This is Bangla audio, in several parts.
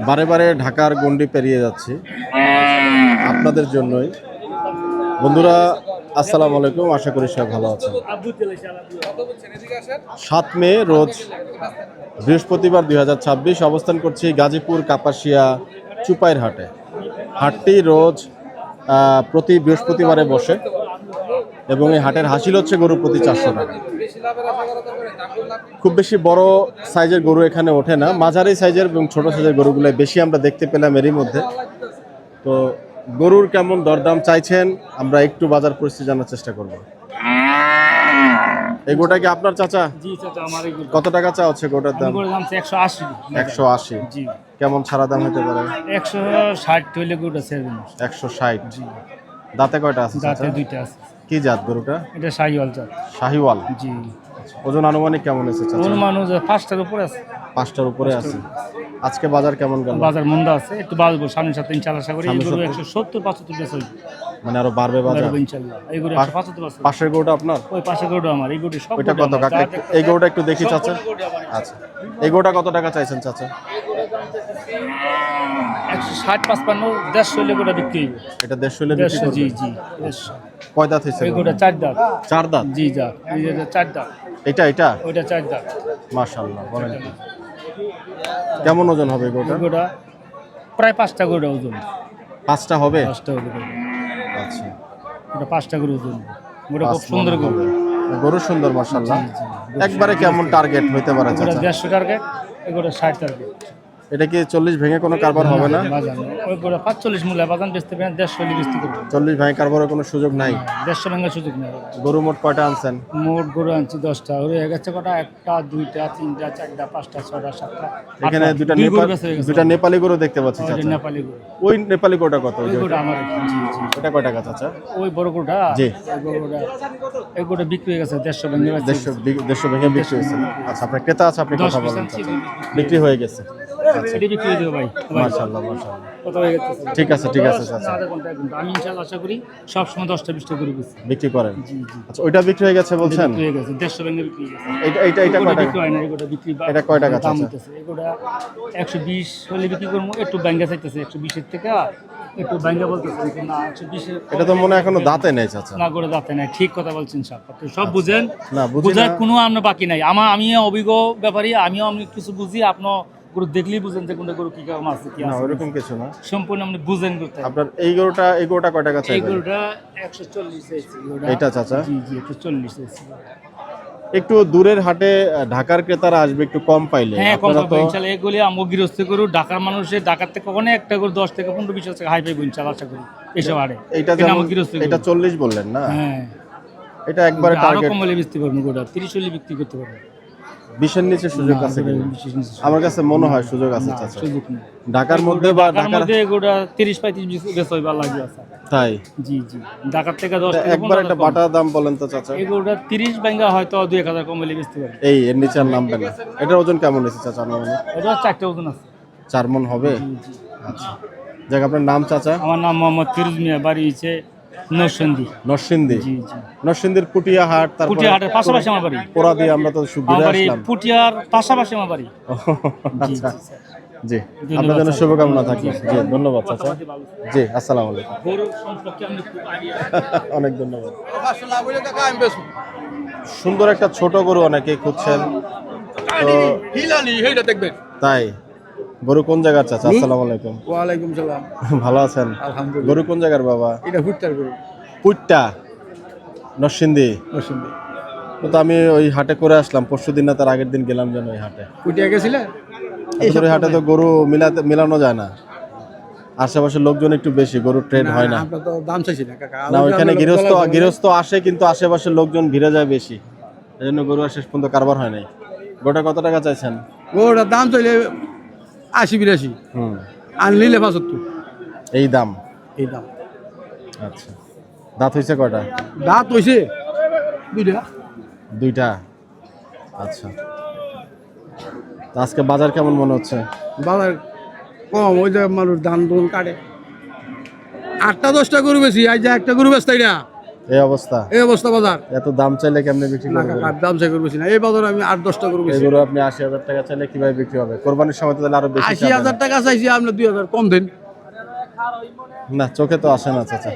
বারে বারে ঢাকার গণ্ডি পেরিয়ে যাচ্ছি আপনাদের জন্যই। বন্ধুরা আসসালামু আলাইকুম, আশা করি সবাই ভালো আছেন। 7 মে রোজ বৃহস্পতিবার 2026 অবস্থান করছি গাজীপুর কাপাসিয়া চুপাইর হাটে। হাটটি রোজ প্রতি বৃহস্পতিবারে বসে এবং এই হাটের হাসিল হচ্ছে গরু প্রতি 400 টাকা। খুব বেশি বড় সাইজের গরু এখানে ওঠে না, মাঝারি সাইজের এবং ছোট সাইজের গরুগুলো বেশি আমরা দেখতে পেলাম এরই মধ্যে। তো গরুর কেমন দরদাম চাইছেন আমরা একটু বাজার পরিস্থিতি জানার চেষ্টা করব। এই গোটা কি আপনার চাচা? জি চাচা, আমার এই গরু। কত টাকা চা হচ্ছে গোটার দাম? গরুর দাম 180। 180। জি। কেমন ছাড়া দাম হতে পারে? 160 হইলে গরুটা ছেড়ে দিন। 160। জি। দাঁতে কয়টা আছে চাচা? দাঁতে দুইটা আছে। কি জাত গরুটা? এটা শাহিওয়াল জাত। শাহিওয়াল। জি। ওজন আনুমানিক কেমন আছে চাচা? ওর মানুষ 5টার উপরে আছে। 5টার উপরে আছে। আজকে বাজার কেমন গেল? বাজার মন্দা আছে, একটু বাড়বো সামনে সাথে ইনশাআল্লাহ। আশা করি এই গরু 70 170-75 বেচা হইবে। মানে আরো বাড়বে বাজার বাড়বে ইনশাআল্লাহ। এই গরু 175 বেচা। পাশের গরুটা আপনার? ওই পাশে গরুটা আমার, এই গরু সব। ওইটা কত কাকা? এই গরুটা একটু দেখি চাচা। আচ্ছা, এই গরুটা কত টাকা চাইছেন চাচা? 160-55 150 হইলে গরুটা বিক্রি হইবে। এটা 150 হইলে বিক্রি 150। জি করবেন? জি। কয় দাঁত হইছে? এই গরুটা 4 দাঁত। 4 দাঁত। জি যা, এই যে 4 দাঁত। এটা ওইটা 4 দাঁত। মাশাআল্লাহ, বলেন কি? কেমন ওজন হবে গরুটা? গরুটা প্রায় 5টা গরুটা ওজন। 5টা হবে? 5টা গরু। আচ্ছা, ওটা 5টা গরু ওজন। গরুটা খুব সুন্দর গরু। গরু সুন্দর মাশাআল্লাহ। জি, জি। একবারে কেমন টার্গেট হইতে পারে ওটা চাচা? 150 টার্গেট, এগুলো 60 টার্গেট। এটা কি 40 ভেঙে কোনো কারবার হবে না? বাজার ওই গরু 45 মূল্য বাজান বেচতে পারেন, 150 হলে বেচতে করবে। 40 ভেঙে কারবারের কোনো সুযোগ নাই? 150 ভাঙার সুযোগ নেই। গরু মোট কয়টা আনছেন? মোট গরু আনছি 10টা। ওরে গেছে কটা? 1টা 2টা 3টা 4টা 5টা 6টা 7টা। এখানে দুইটা নেপালি গরু দেখতে পাচ্ছি চাচা। নেপালি গরু। ওই নেপালি গরুটা কত? ওই গরুটা আমার। জি জি। এটা কয় টাকা চাচা? ওই বড় গরুটা? জি। এই গরুটা বিক্রি হয়ে গেছে 150 ভেঙে। 150 ভেঙে বিক্রি হয়েছে। আচ্ছা, আপনার ক্রেতা আছে, আপনি কথা বলেন চাচা। বিক্রি হয়ে গেছে। আচ্ছা, এটি বিক্রি হয়ে দেবো ভাই। মাশাআল্লাহ মাশাআল্লাহ। কত হয়ে গেছে? ঠিক আছে চাচা। আধা ঘন্টা 1 ঘন্টা। আমি ইনশাআল্লাহ আশা করি সব সময় 10টা 20টা গরু বেচি। বিক্রি করেন? জি জি। আচ্ছা, ওইটা বিক্রি হয়ে গেছে বলছেন? বিক্রি হয়ে গেছে 150 ভেঙে বিক্রি হয়ে গেছে। এটা কয় টাকা? বিক্রি হয় না, এগুলো বিক্রি। এটা কয় টাকা দাম চাচা? হইতেছে এগুলা 120 হলে বিক্রি করবো। একটু ব্যাঙ্গা চাইতেছে 120 এর থেকে, একটু ব্যাঙ্গা বলতেছে না 120 এর। এটা তো মনে হয় এখনো দাঁতে নেই চাচা। না করে দাঁতে নাই। ঠিক কথা বলছেন সব। আপনি সব বুঝেন। না বুঝি বুঝার না। কোনো আমরা বাকি নাই। আমি অভিজ্ঞ ব্যাপারী, আমিও কিছু বুঝি। আপনি গরু দেখলেই বুঝেন যে কোনটা গরু কি কাম আছে কি না আছে। ওরকম কিছু না। সম্পূর্ণ আপনি বুঝেন করতে। আপনার এই গরুটা কয় টাকা এই চাইবেন? গরুটা 140 চাইছি। এইটা চাচা? জি জি 140 চাইছি। একটু দূরের হাটে ঢাকার ক্রেতারা আসবে একটু কম পাইলে। হ্যাঁ কম আপনারা পাবো ইনশাআল্লাহ। এগুলি আমগো গৃহস্থ গরু। ঢাকার মানুষের ঢাকার থেকে অনেক একটা গরু 10 থেকে 15-20 টাকা হাই পাইবো ইনশাআল্লাহ আশা করি এইসব হারে। এইটা এটা যেমন আমগো গৃহস্থ গরু। এটা 40 বললেন না? হ্যাঁ, এটা একবারে আরো টার্গেট কম হলে বেচতে পারবো। গরুটা 30 হলে বিক্রি করতে পারবো। 20 এর নিচে সুযোগ আছে কি? আমার কাছে মনে হয় সুযোগ আছে না, চাচা। সুযোগ নেই। ঢাকার মধ্যে বা ঢাকার মধ্যে গরুটা 30-35 বেচা হইবা লাগে আছে। তাই? জি জি। ঢাকার থেকে 10 থেকে একবার একটা 15 বাটা দাম বলেন তো চাচা। এই গরুটা 30 ভাঙা হয়তো 2-1000 কম হলে বেচতে পারবো। এর নিচে আর নামবে না। এটার ওজন কেমন হয়েছে চাচা? এটা 4টা ওজন আছে। 4 মণ হবে? জি জি। আচ্ছা, যাক আপনার নাম চাচা? আমার নাম মোহাম্মদ ফিরোজ মিয়া, বাড়ি হচ্ছে নরসিংদী। নরসিংদী? জি জি। নরসিংদীর পুটিয়া হাট, তারপর পুটিয়া হাটের পাশাপাশি আমার বাড়ি। পোড়া দিয়ে আমরা তো আমার ঘুরে বাড়ি আসলাম। পুটিয়ার পাশাপাশি আমার বাড়ি। জি আচ্ছা জি স্যার। জি, ধন্যবাদ আপনার জন্য স্যার। শুভকামনা থাকবে। জি, জি ধন্যবাদ চাচা। কথাবার্তা ভালো স্যার। জি আসসালামু আলাইকুম। গরু সম্পর্কে আমি খুব আইডিয়া। অনেক ধন্যবাদ। সুন্দর একটা ছোট গরু অনেকেই খুঁজছেন, তো তাই গরু কোন জায়গার চাচা? আসসালামু আলাইকুম। ওয়ালাইকুম সালাম। ভালো আছেন? আলহামদুলিল্লাহ। গরু কোন জায়গার বাবা? এটা ভুট্টার গরু। পুট্টা নরসিংদী? নরসিংদী। তো আমি ওই হাটে করে আসলাম পরশুদিন, না তার আগের দিন গেলাম যেন ওই হাটে। কুটিয়া গেছিলে? ওই হাটে তো গরু মিলানো যায় না, আশেপাশের লোকজন একটু বেশি, গরু ট্রেড হয় না। আমরা তো দাম চাইছি না কাকা। না ওইখানে গৃহস্থ আসে কিন্তু আশেপাশের লোকজন ভিড়ে যায় বেশি, এই জন্য গরু আর শেষ পর্যন্ত কারবার হয় নাই। গোটা কত টাকা চাইছেন? গরুটার দাম চাইলে 80-82, আর নিলে 75। এই দাম? এই দাম। আচ্ছা, দাঁত হয়েছে কয়টা? দাঁত হইছে দুইটা। দুইটা? আচ্ছা, তো আজকে বাজার কেমন মনে হচ্ছে? বাজার কম, ওই যে মানুষ ধান ধুন কাটে। 8টা 10টা গরু বেশি, আজ যে একটা গরু বেচতাই না এই অবস্থা, এই অবস্থা বাজার। এত দাম চাইলে কেমনে বিক্রি না করবেন? কাকা, আর দাম চাই করবেছি না, এই বাজারে আমি 8-10টা গরু বেশি। এগুলো আপনি 80,000 টাকা চাইলে কিভাবে বিক্রি হবে? কোরবানির সময় তো তাহলে আরো বেশি 80,000 টাকা চাইছি, আপনি 2,000 কম দেন, চাবেন। না, চোখে তো আসে না চাচা।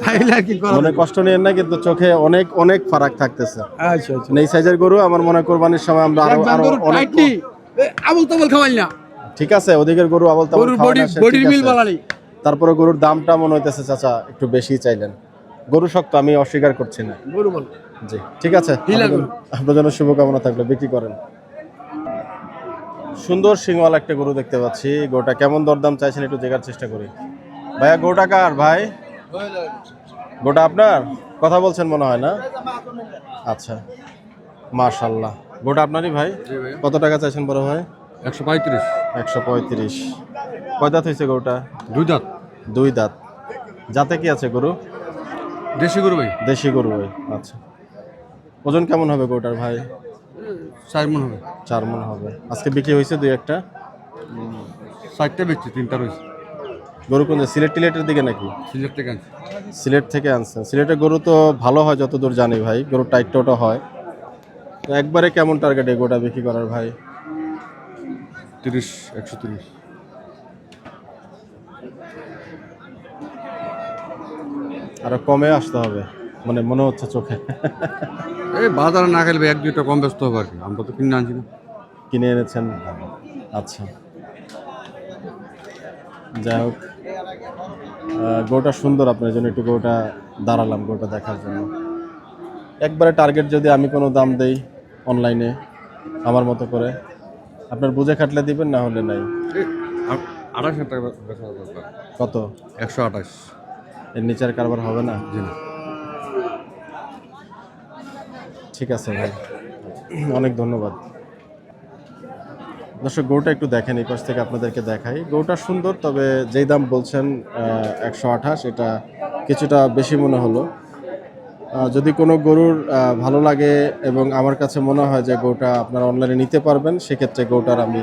তাইলে আর কি করা মনে যাবে? কষ্ট নিয়েন না, কিন্তু চোখে অনেক অনেক ফারাক থাকতেছে। আচ্ছা আচ্ছা, এই সাইজের গরু আমার মনে হয় কোরবানির সময় আমরা আরো একদম আরো গরু অনেক টাইটলি আবল তাবল খাওয়াই না, ঠিক আছে, ওদিকের গরু আবল তাবল গরুর খাওয়া বডি না, সে বডির ঠিক মিল আছে। বানালি। তারপরে গরুর দামটা মনে হইতেছে চাচা একটু বেশি চাইলেন। গরু শক্ত, আমি অস্বীকার করছি না। গরু বল জি ঠিক আছে, হিলা গরু। আপনার জন্য শুভকামনা থাকলে বিক্রি করেন। সুন্দর সিংওয়ালা একটা গরু দেখতে পাচ্ছি। গরুটা কেমন দরদাম চাইছেন একটু দেখার চেষ্টা করি। ভাইয়া গরুটা কার ভাই? গরুটা আপনার? কথা বলছেন মনে হয় না? আচ্ছা, মাশাআল্লাহ, গরুটা আপনারই ভাই? কত টাকা চাইছেন বড় ভাই? 135, 135। কয় দাঁত হয়েছে গরুটা? 2 দাঁত, 2 দাঁত। যাতে কি আছে গরু? দেশি গরু ভাই, দেশি গরু ভাই। আচ্ছা, ওজন কেমন হবে গরুটার ভাই? 4 মণ হবে। 4 মণ হবে। আজকে বিক্রি হয়েছে 2-1টা? 4টা বেচছি, 3টা রয়েছে। গরু কোন সিলেট টিলেটের দিকে নাকি? সিলেট থেকে আনছি। সিলেট থেকে আনছেন? সিলেটের গরু তো ভালো হয় যতদূর জানি ভাই, গরু টাইট টোটো হয়। তো একবারে কেমন টার্গেট এই গরুটা বিক্রি করার ভাই? 30, 130। আরো কমে আসতে হবে মানে মনে হচ্ছে চোখে। এই বাজারে না খেলবে 1-2টা কম ব্যস্ত হবে আর কি, আমরা তো কিনে আনছি না। কিনে এনেছেন? আচ্ছা, যাই হোক, গরুটা সুন্দর, আপনার জন্য একটু গরুটা দাঁড়ালাম গরুটা দেখার জন্য। একবারে টার্গেট যদি আমি কোনো দাম দেই অনলাইনে আমার মতো করে, আপনার বুঝে খাটলে দিবেন, না হলে নাই। 28,000 টাকা বেচা দরকার। কত? 128। এর নিচের কারবার হবে না? জি না। ঠিক আছে ভাই, অনেক ধন্যবাদ। দর্শক গরুটা একটু দেখেন, এই পাশ থেকে আপনাদেরকে দেখাই। গরুটা সুন্দর, তবে যেই দাম বলছেন 128, এটা কিছুটা বেশি মনে হলো। যদি কোনো গরুর ভালো লাগে এবং আমার কাছে মনে হয় যে গরুটা আপনারা অনলাইনে নিতে পারবেন, সেক্ষেত্রে গরুটার আমি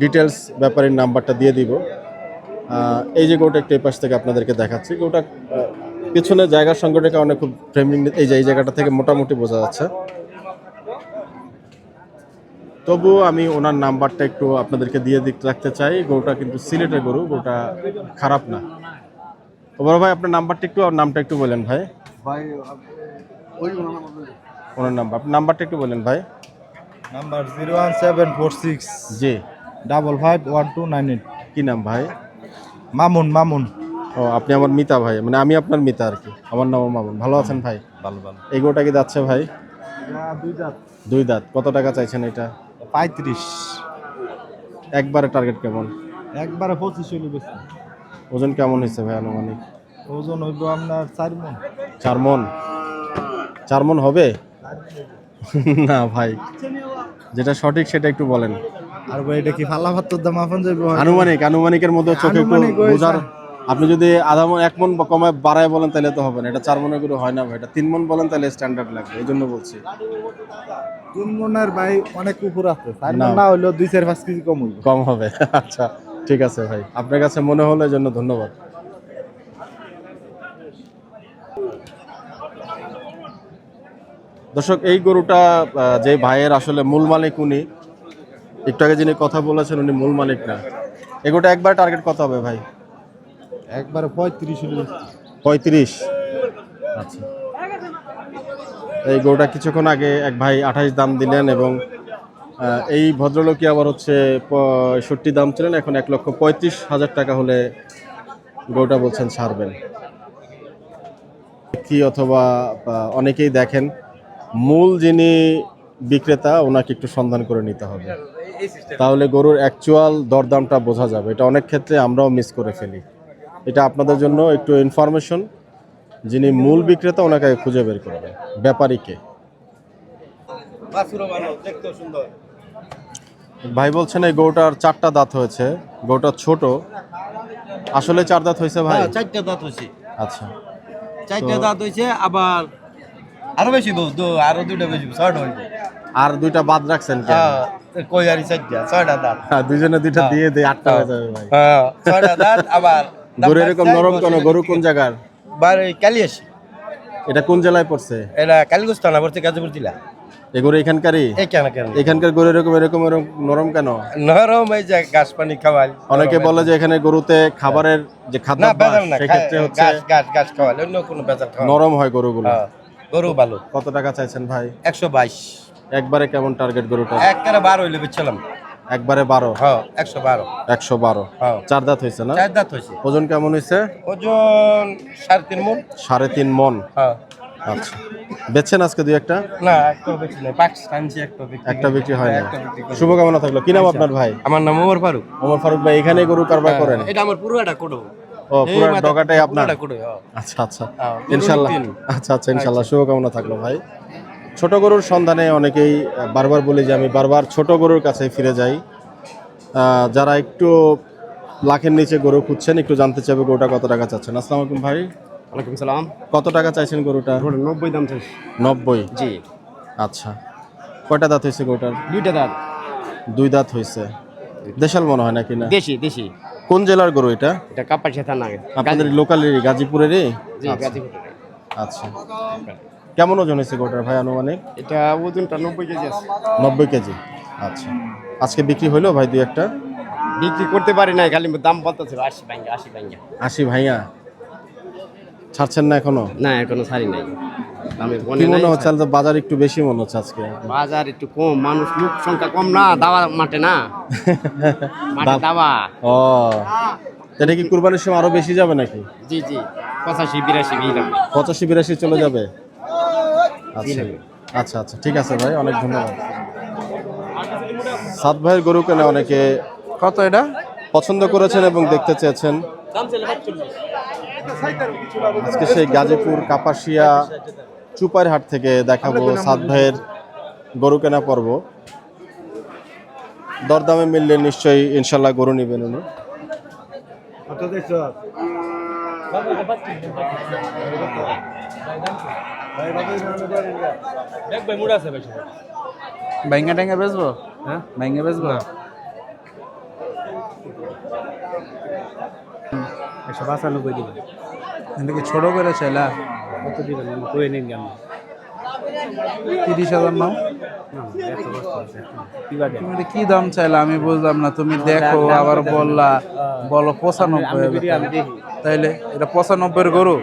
ডিটেলস ব্যাপারের নাম্বারটা দিয়ে দিব। এই যে গরুটা একটু এই পাশ থেকে আপনাদেরকে দেখাচ্ছি, গরুটা পিছনে জায়গার সংকটের কারণে খুব ফ্রেমিং, এই যে এই জায়গাটা থেকে মোটামুটি বোঝা যাচ্ছে। তবুও আমি ওনার নাম্বারটা একটু আপনাদেরকে দিয়ে রাখতে চাই। গরুটা কিন্তু সিলেটের গরু, গরুটা খারাপ না। তো বড় ভাই, আপনার নাম্বারটা একটু, আর নামটা একটু বলেন ভাই। ভাই ওই ওনার নাম্বার, আপনার নাম্বারটা একটু বলেন ভাই। নাম্বার 01746 জি, 551298। কি নাম ভাই? মামুন মামুন। ও, আপনি আমার মিতা ভাই, মানে আমি আপনার মিতা আর কি। আমার নামও মামুন। ভালো আছেন ভাই? ভালো ভালো। এই গরুটা কি যাচ্ছে ভাই? 2 দাঁত। 2 দাঁত। কত টাকা চাইছেন এটা? 35। একবারে টার্গেট কেমন? একবারে 25 হইলে বেশি। ওজন কেমন হয়েছে ভাই আনুমানিক? ওজন হইব আপনার 4 মণ। 4 মণ? 4 মণ হবে? না ভাই, যেটা সঠিক সেটা একটু বলেন। আর ভাই এটা কি ফালা ভাতর দাম আপন যাইব? আনুমানিকের মধ্যে চোখে একটু আনুমানিক ওই বোঝার। আপনি যদি আধা মণ 1 মণ কমায় বাড়ায় বলেন তাহলে তো হবে না। এটা 4 মণের গরু হয় না ভাই, এটা 3 মণ বলেন তাহলে স্ট্যান্ডার্ড লাগবে, এই জন্য বলছি। 3 মণের ভাই অনেক উপর আছে। 4 না। মণ না হইলেও 2-4-5 কেজি কম হইব। কম হবে? আচ্ছা ঠিক আছে ভাই, আপনার কাছে মনে হলো এই জন্য ধন্যবাদ। দর্শক, এই গরুটা যে ভাইয়ের আসলে মূল মালিক, উনি একটু আগে যিনি কথা বলেছেন উনি মূল মালিক না। এই গরুটা একবার টার্গেট কত হবে ভাই? একবারে 35 হইলে বেশি। 35। আচ্ছা, এই গরুটা কিছুক্ষণ আগে এক ভাই 28 দাম দিলেন, এবং এই ভদ্রলোকই আবার হচ্ছে 65 দাম ছিলেন, এখন 1,35,000 টাকা হলে গরুটা বলছেন ছাড়বেন কি, অথবা অনেকেই দেখেন মূল যিনি বিক্রেতা ওনাকে একটু সন্ধান করে নিতে হবে, তাহলে গরুর অ্যাকচুয়াল দরদামটা বোঝা যাবে। এটা অনেক ক্ষেত্রে আমরাও মিস করে ফেলি। এটা আপনাদের জন্য একটু ইনফরমেশন, যিনি মূল বিক্রেতা ওনাকে খুঁজে বের করবেন, ব্যাপারীকে। ভাই বলছেন এই গরুটার 4টা দাঁত হয়েছে, গরুটা ছোট, আসলে 4 দাঁত হয়েছে ভাই? 4টা দাঁত হয়েছে। আচ্ছা, 4টা দাঁত হয়েছে, আবার আরো বেশি দোষ, আরো 2টা বেশি 6টা হইবে। আর 2টা বাদ রাখছেন কেন? কই আর 4টা 6টা দাঁত। হ্যাঁ, দুজনে 2টা দিয়ে দেই, 8টা হয়ে যাবে ভাই। 6টা দাঁত। আবার গরু এরকম নরম কেন? গরু কোন জায়গার? বারে কালিয়াস। এটা কোন জেলায় পড়ছে? এটা কালীগঞ্জ থানা পড়ছে, গাজীপুর জেলা। এই গরু এখানকারই? এই কেন কেন এখানকার গরু এরকম এরকম এরকম নরম কেন? নরম, এই যে ঘাস পানি খাওয়াল। অনেকে বলে যে এখানে গরুতে খাবারের যে না খাদ্যাভ্যাস বেজাল না, সেক্ষেত্রে হচ্ছে ঘাস ঘাস ঘাস খাওয়াল, অন্য কোনো বেজাল খাওয়াল। নরম হয় গরুগুলো। হ্যাঁ, গরু ভালো। কত টাকা চাইছেন ভাই? 122। একবারে কেমন টার্গেট গরুটা? একবারে 12 হইলে বেচছিলাম। একবারে 12? হ্যাঁ 112। 112। হ্যাঁ, 4 দাঁত হয়েছে না? 4 দাঁত হয়েছে। ওজন কেমন হয়েছে? ওজন 3.5 মণ। 3.5 মণ। হ্যাঁ। আচ্ছা, বেচছেন আজকে দুই একটা? না, একটা বেচি নাই, পাকিস্তানছি একটা বিক্রি হয় না। একটা বিক্রি করি। শুভকামনা থাকলো। কি নাম আপনার ভাই? আমার নাম ওমর ফারুক। ওমর ফারুক ভাই, এখানে গরু কারবার করেন? এটা আমার পুরোটা কোডো। ও, পুরো ডগাটাই আপনার? পুরোটা কোডো। হ্যাঁ। আচ্ছা আচ্ছা, হ্যাঁ, ইনশাল্লাহ। গরুর দিন। আচ্ছা আচ্ছা, ইনশাল্লাহ, শুভকামনা থাকলো ভাই। ছোট গরুর সন্ধানে অনেকেই বারবার বলি যে আমি বারবার ছোট গরুর কাছে ফিরে যাই। যারা একটু লাখের নিচে গরু খুঁজছেন, একটু জানতে চাইবে গরুটা কত টাকা চাচ্ছেন। আসসালামু আলাইকুম ভাই। ওয়ালাইকুম সালাম। কত টাকা চাইছেন গরুটা? 90 দাম চাই। 90? জি। আচ্ছা, কয়টা দাঁত হয়েছে গরুটার? 2টা দাঁত। 2 দাঁত হয়েছে। দেশাল মনে হয় নাকি? না, দেশি দেশি। কোন জেলার গরু এটা? এটা কাপাসিয়া থানা। আপনাদের লোকালেরই, গাজীপুরেরই? জি, আচ্ছা। গাজীপুর। আচ্ছা, কেমন ওজন হয়েছে গরুটার ভাই আনুমানিক? এটা ওজনটা 90 কেজি আছে। 90 কেজি। আচ্ছা, আজকে বিক্রি হইলো ভাই দুই একটা? বিক্রি করতে পারি নাই, খালি দাম বলতেছিল 80 ভাঙ্গা 80 ভাঙ্গা। 80 ভাইয়া? ছাড়ছেন না এখনো? না, এখনো ছাড়ি নাই। দামে কি বনে নাই। মনে হচ্ছে? আজ বাজার একটু বেশি মনে হচ্ছে আজকে। বাজার একটু কম, মানুষ লোক সংখ্যা কম না, দাওয়া মাঠে না। মাঠে দাওয়া। ও, এটা কি কুরবানির সময় আরো বেশি যাবে নাকি? জি জি, 85-82 এইরকম। 85-82 চলে যাবে? আচ্ছা আচ্ছা আচ্ছা, ঠিক আছে ভাই, অনেক ধন্যবাদ। সাত ভাইয়ের গরু কেনে অনেকে কত এটা? পছন্দ করেছেন এবং দেখতে চেয়েছেন। আজকে সেই গাজীপুর কাপাসিয়া চুপাইর হাট থেকে দেখাবো সাত ভাইয়ের গরু কেনা পর্ব। দরদামে মিললে নিশ্চয়ই ইনশাল্লাহ গরু নেবেন উনি। ব্যাঙ্গা ট্যাঙ্গা বেচবো? হ্যাঁ, ব্যাঙ্গা বেচবো। 195 দিবেন। এটা কি ছোট করে চাইলা? কত দিবেন কই নিন আমি? 30,000 নাও। তুমি এটা কি দাম চাইলা আমি বুঝলাম না। তুমি দেখো আবার বলো 95 হবে। তাইলে এটা 95 এর গরু?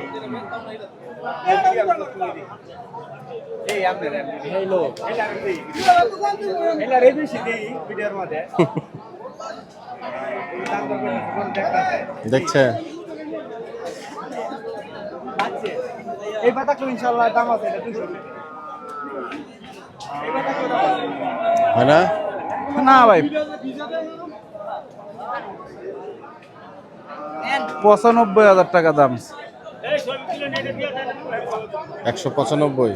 দেখছে হয় না? না ভাই, 95,000 টাকা দাম। 195?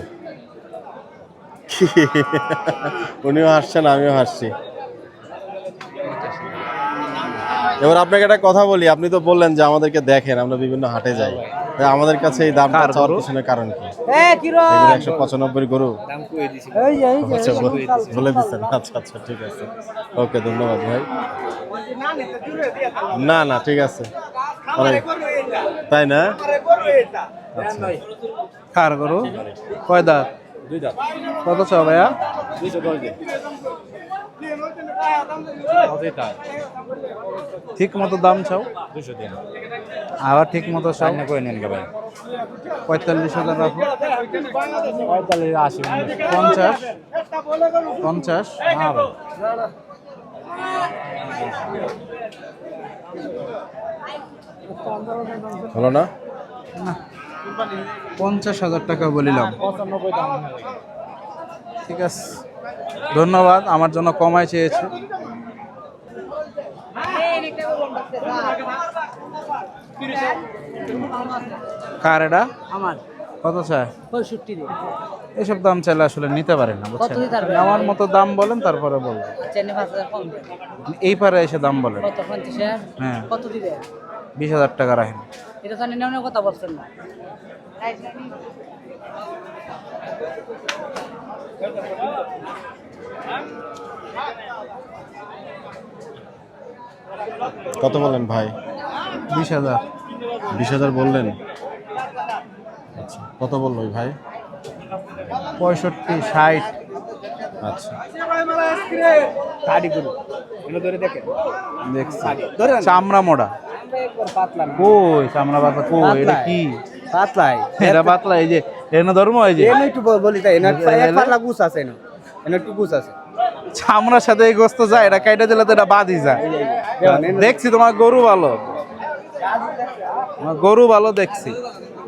উনিও হাসছেন, আমিও হাসছি। এবার আপনাকে একটা কথা বলি, আপনি তো বললেন যে আমাদেরকে দেখেন, আমরা বিভিন্ন হাটে যাই, তাই আমাদের কাছে এই দামটা চাওয়ার পিছনে কারণ কি? এগুলো 195 গরু আচ্ছা, বলে দিচ্ছেন। আচ্ছা আচ্ছা, ঠিক আছে, ওকে, ধন্যবাদ ভাই। না না, ঠিক আছে, তাই না? আচ্ছা, কার গরু? কয় দাঁত? 2 দাঁত। কত চাও ভাইয়া? 210 দিন। ঠিক মতো দাম চাও? 200 দিন। আবার ঠিক মতো চাও? না করে নেন ভাই। 45,000 রাখো। 45 80 50? 50? না ভাই। হলো না? না, 50,000 টাকা বলিলাম। ঠিক আছে, ধন্যবাদ, আমার জন্য কমাই চেয়েছে। কার এটা? আমার কত চায়? 65 দিন। এসব দাম চাইলে আসলে নিতে পারে না, বুঝছেন? দিতে পারবে? আমার মতো দাম বলেন, তারপরে বলবো। আচ্ছা, এনে 5,000 কম দেন। এই পারে এসে দাম বলেন। কত 50,000? হ্যাঁ, কত দিবে? 20,000 টাকা রাখেন। এটা তো নিম্ন কথা বলছেন না। কত বলেন ভাই? 20,000। 20,000 বললেন? আচ্ছা, কত বললো ওই ভাই? 65 60। আচ্ছা, দেখছি চামড়া মোড়া। কই চামড়া পাতলা কই? এটা কি? পাতলাই এটা পাতলা এই যে এনে ধর্ম এই যে এনে একটু বলি তাই না এক পাতলা গুছ আছে না এনে একটু গুছ আছে চামড়ার সাথে এই গোস্ত যায়, এটা কাইটা দিলে তো এটা বাদি যায়। দেখছি তোমার গরু ভালো, তোমার গরু ভালো দেখছি,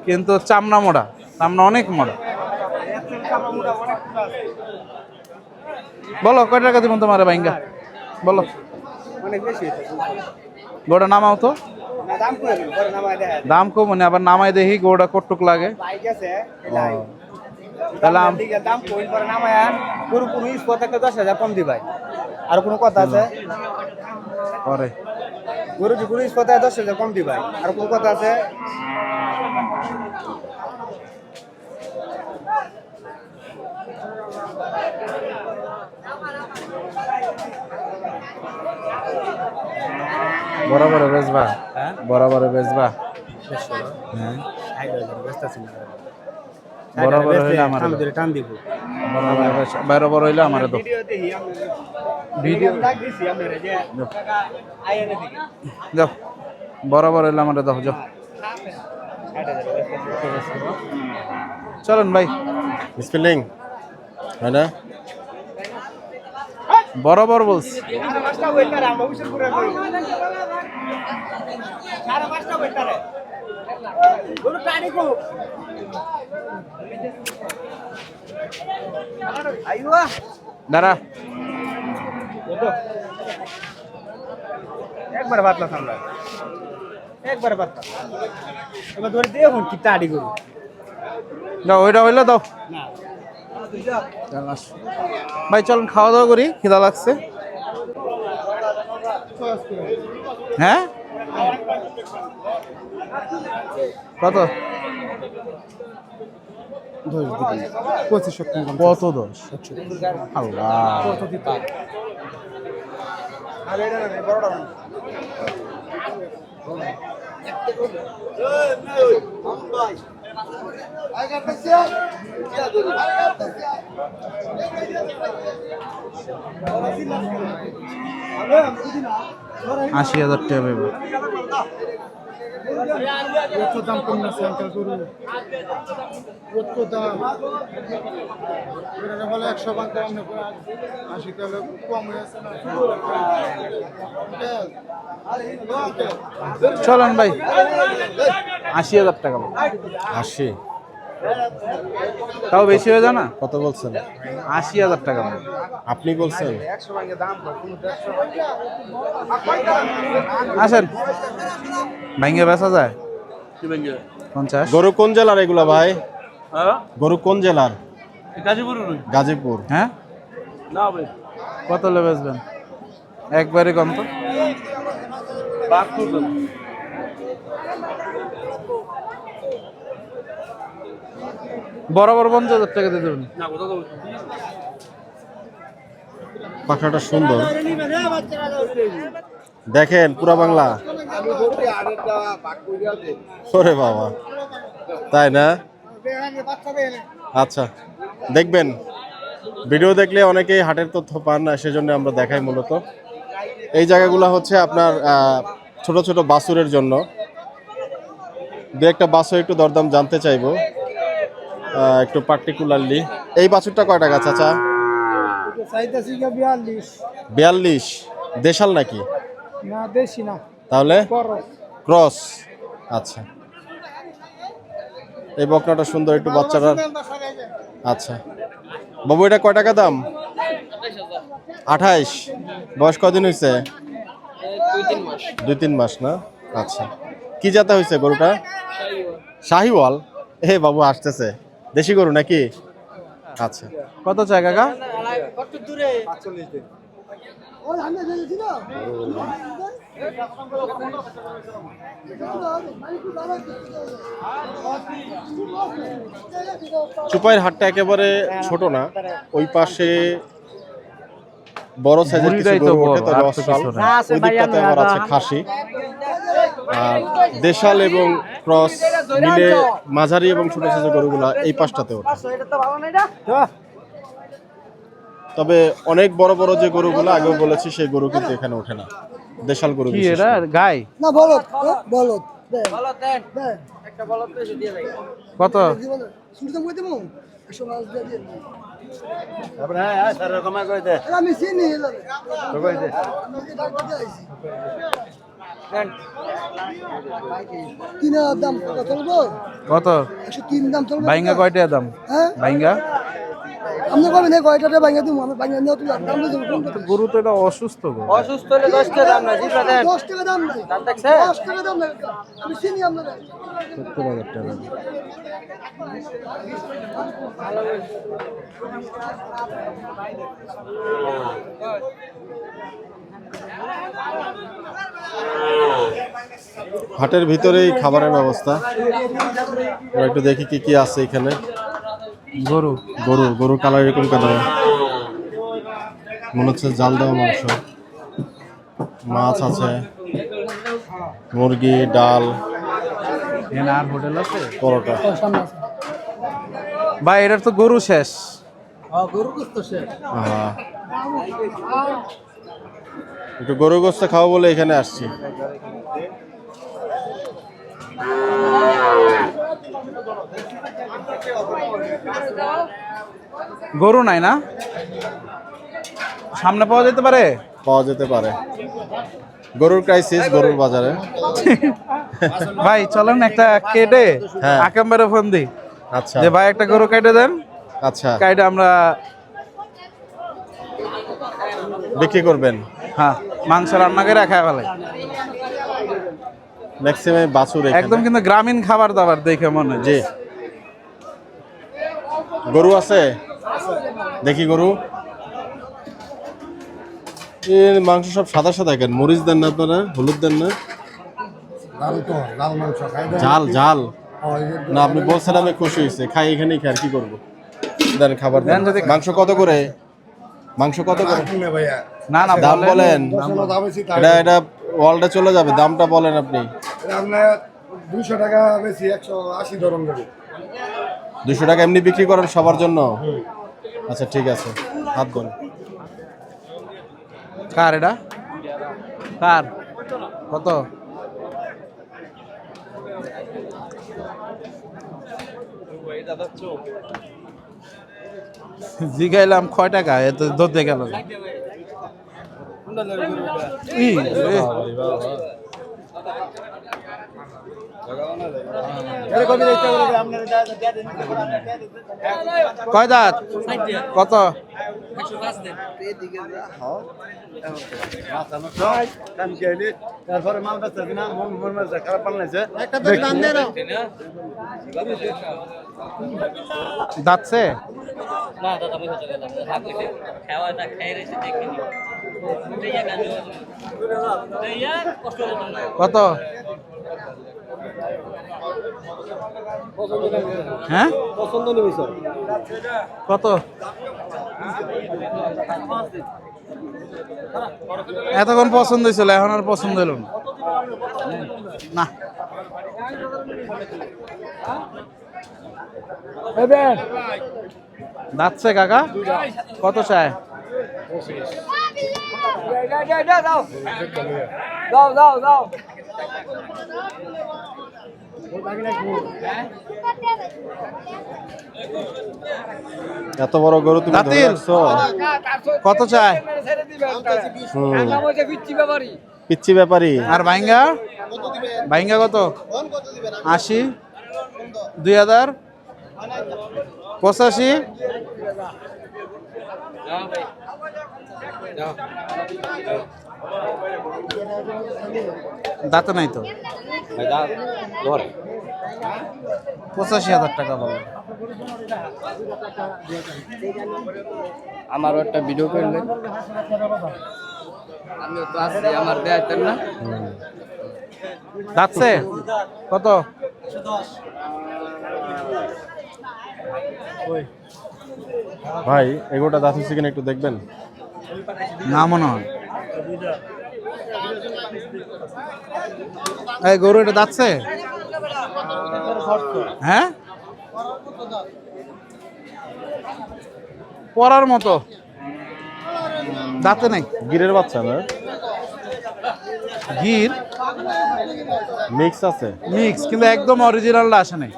কিন্তু চামড়া মোড়া, চামড়া অনেক মোড়া। বলো কয় টাকা দিব তোমার বাইঙ্গা, বলো। অনেক বেশি গোটা নামাও তো, না দাম করে পরে নামাই দেয় দাম কম মানে আবার নামাই দেখি গোটা কটুক লাগে। বাইক আছে এলাই তাহলে দিকে দাম কই পরে নামায় পুরো পুরো স্পট একটা 10,000 কম দি ভাই। আর কোনো কথা আছে? পরে গরু যে পুরো স্পট 10,000 কম দি ভাই। আর কোনো কথা আছে? বরাবর বেচবা, বরাবর বেচবা। হ্যাঁ বরাবর হইলে আমার টান দিব বরাবর হইলে আমার তো ভিডিও যাও, বরাবর হইলে আমার দাও যাও। চলেন ভাই, স্পেলিং হয় না? বরাবর বলছি। দাঁড়া, একবার পাতলা সামলা একবার পাতলা এবার ধরে দেখুন কি টাড়ি গরু দাও ওইটা হইলে দাও। ভাই চলুন খাওয়া দাওয়া করি, খিদা লাগছে। হ্যাঁ কত? 25 টাকা। কত 10? আল্লাহ, আশি হাজার টাকা পাইব। কত দাম কম না সেন্টার গরু, কত দাম এটা বলে 100 টাকা দাম না 80 টাকা কম হয়েছে না। চলেন ভাই, 80,000 টাকা পাবো। 80? তাও বেশি হয়ে যায় না? কত বলছেন? 80,000 টাকা পাবো। আপনি বলছেন? আসেন, ভাঙ্গে বেচা যায় 50। গরু কোন জেলার এগুলা ভাই? গরু কোন জেলার? গাজীপুর। হ্যাঁ কত হলে বেচবেন? একবারে কম তো। বরাবর 50,000 টাকা দিয়ে দেবেন। পাখাটা সুন্দর, দেখেন পুরা বাংলা। ওরে বাবা, তাই না? আচ্ছা, দেখবেন ভিডিও দেখলে অনেকেই হাটের তথ্য পান না, সেজন্য আমরা দেখাই। মূলত এই জায়গাগুলো হচ্ছে আপনার ছোট ছোট বাছুরের জন্য। দু একটা বাছুর একটু দরদাম জানতে চাইবো একটু পার্টিকুলারলি। এই বাছুরটা কয় টাকা চাচা? 42। দেশাল নাকি? না দেশি না, তাহলে ক্রস। আচ্ছা, এই বকনাটা সুন্দর, একটু বাচ্চারা। আচ্ছা বাবু, এটা কয় টাকা দাম? 28। বয়স কদিন হয়েছে? 2-3 মাস না? আচ্ছা, কি জাতে হয়েছে গরুটা? শাহিওয়াল। এ বাবু আসতেছে, দেশি গরু নাকি? আচ্ছা, কত চাই কাকা? চুপাইয়ের হাটটা একেবারে ছোট না, ওই পাশে বড় সাইজের কিছু বুড়িটাই তো গরু ওঠে, বড়, তবে আর তো অস্ট্রাল। কিছু না। ওই দিকটাতে আবার আছে খাসি। আর দেশাল এবং ক্রস মিলে মাঝারি এবং ছোট সাইজের গরুগুলা এই পাশটাতে ওঠে। তবে অনেক বড় বড় যে গরুগুলো আগেও বলেছি সেই গরু কিন্তু এখানে ওঠে না, দেশাল গরু কি বিশেষ এটা করে। গাই না বলত বলত একটা বলত তো দিয়ে দেয়। কত? শুনতে মই দেবো 105 দিয়ে দিন তারপরে হ্যাঁ স্যার কমা করে দে আমি চিনি এলারে তো কই দে আমি ডাক্তার দিয়ে আইছি কিনা দাম কত চলবো কত? 103 দাম চলবে বাইঙ্গা কয়টা দাম? হ্যাঁ বাইঙ্গা আপনি কবেন এই কয়টাতে বাইঙ্গা দিমু আমি বাইঙ্গা নিও তুই দাম দিয়ে দেবো গরু তো এটা অসুস্থ গরু। অসুস্থ হলে 10 টাকা দাম না জিব্রা দেন। 10 টাকা দাম নাই দাম দেখছে? 10 টাকা দাম নাই আমি চিনি আপনাদের 70,000 টাকা। হাটের ভিতরেই খাবারের ব্যবস্থা। আমরা একটু দেখি কি কি আছে এখানে। গরু গরুর কালার এরকম কেন? মনে হচ্ছে জাল দেওয়া মাংস, মাছ আছে, মুরগি, ডাল, এখানে আর হোটেল আছে? পরোটা। ভাই এটার তো গরু শেষ। আহা। একটু গরু গোস্ত খাবো বলে এখানে আসছি। গরু নাই না? সামনে পাওয়া যেতে পারে? পাওয়া যেতে পারে। গরুর ক্রাইসিস গরুর বাজারে। ভাই চলেন একটা কেটে হ্যাঁ। আকাম্বারে ফোন দিই আচ্ছা যে ভাই একটা গরু কেটে দেন, আচ্ছা, কাইটা আমরা বিক্রি করবেন। হ্যাঁ মাংস রান্না করে খাই ফেলাই। ম্যাক্সিমাম বাছুর এখানে। একদম কিন্তু গ্রামীণ খাবার দাবার দেখে মনে হয়। জি। গরু আছে? দেখি গরু। এর মাংস সব সাদা সাদা কেন? মরিচ দেন না আপনারা? হলুদ দেন না? লাল তো লাল মাংস খাই ঝাল ঝাল না, আপনি বলছেন আমি খুশি হয়েছে। খাই এখানেই খাই, আর কি করবো? দেন খাবার দেন। মাংস কত করে? মাংস কত করে? ভাইয়া না না দাম বলেন। দাম বেশি এটা ওয়ার্ল্ডে চলে যাবে, দামটা বলেন আপনি। আপনার 200 টাকা বেশি 180 ধরন দেবে 200 টাকা এমনি বিক্রি করেন সবার জন্য? আচ্ছা ঠিক আছে, হাত ধরুন। কার এটা? কার? কত? জিগাইলাম কয় টাকা, এত ধরতে গেল না। ই, এ, কয় দাঁত? কত? 105 দেন। তারপরে মাল বেচতে না মন মেজাজ খারাপ পাল্লাইছে একটা বেশি দাম দেন দাঁতছে? না দাদা আমি হচ্ছে গেলাম। থাকলে খাওয়াটা খাই রেছে দেখিনি। এইয়া গান এইয়া কষ্ট হতো না। কত? হ্যাঁ পছন্দ নেই স্যার কত? এতক্ষণ পছন্দ হয়েছিল, এখন আর পছন্দ হলো না। না দাঁতছে কাকা? কত চায়? দাও দাও দাও। এত বড় গরু তুমি ধরে দাঁতিল? রাখছো? কত চায়? হুম। নাম হচ্ছে বিচ্চি ব্যাপারী। পিচ্ছি ব্যাপারী। আর বাইঙ্গা? বাইঙ্গা কত? 80? 2000? 85? দাঁতে নাই তো? 85,000 টাকা বলো। আমারও একটা ভিডিও করলেন। আমিও তো আছি, আমার দেয়াইতেন না। দাঁতছে? কত? ভাই এগোটা দাঁত হচ্ছে কিনা একটু দেখবেন? না মনে হয়। এই গরু এটা যাচ্ছে হ্যাঁ পরার মতো দাঁতে নাই গিরের বাচ্চা না, গির মিক্স আছে। মিক্স কিন্তু একদম অরিজিনালটা আসে নাই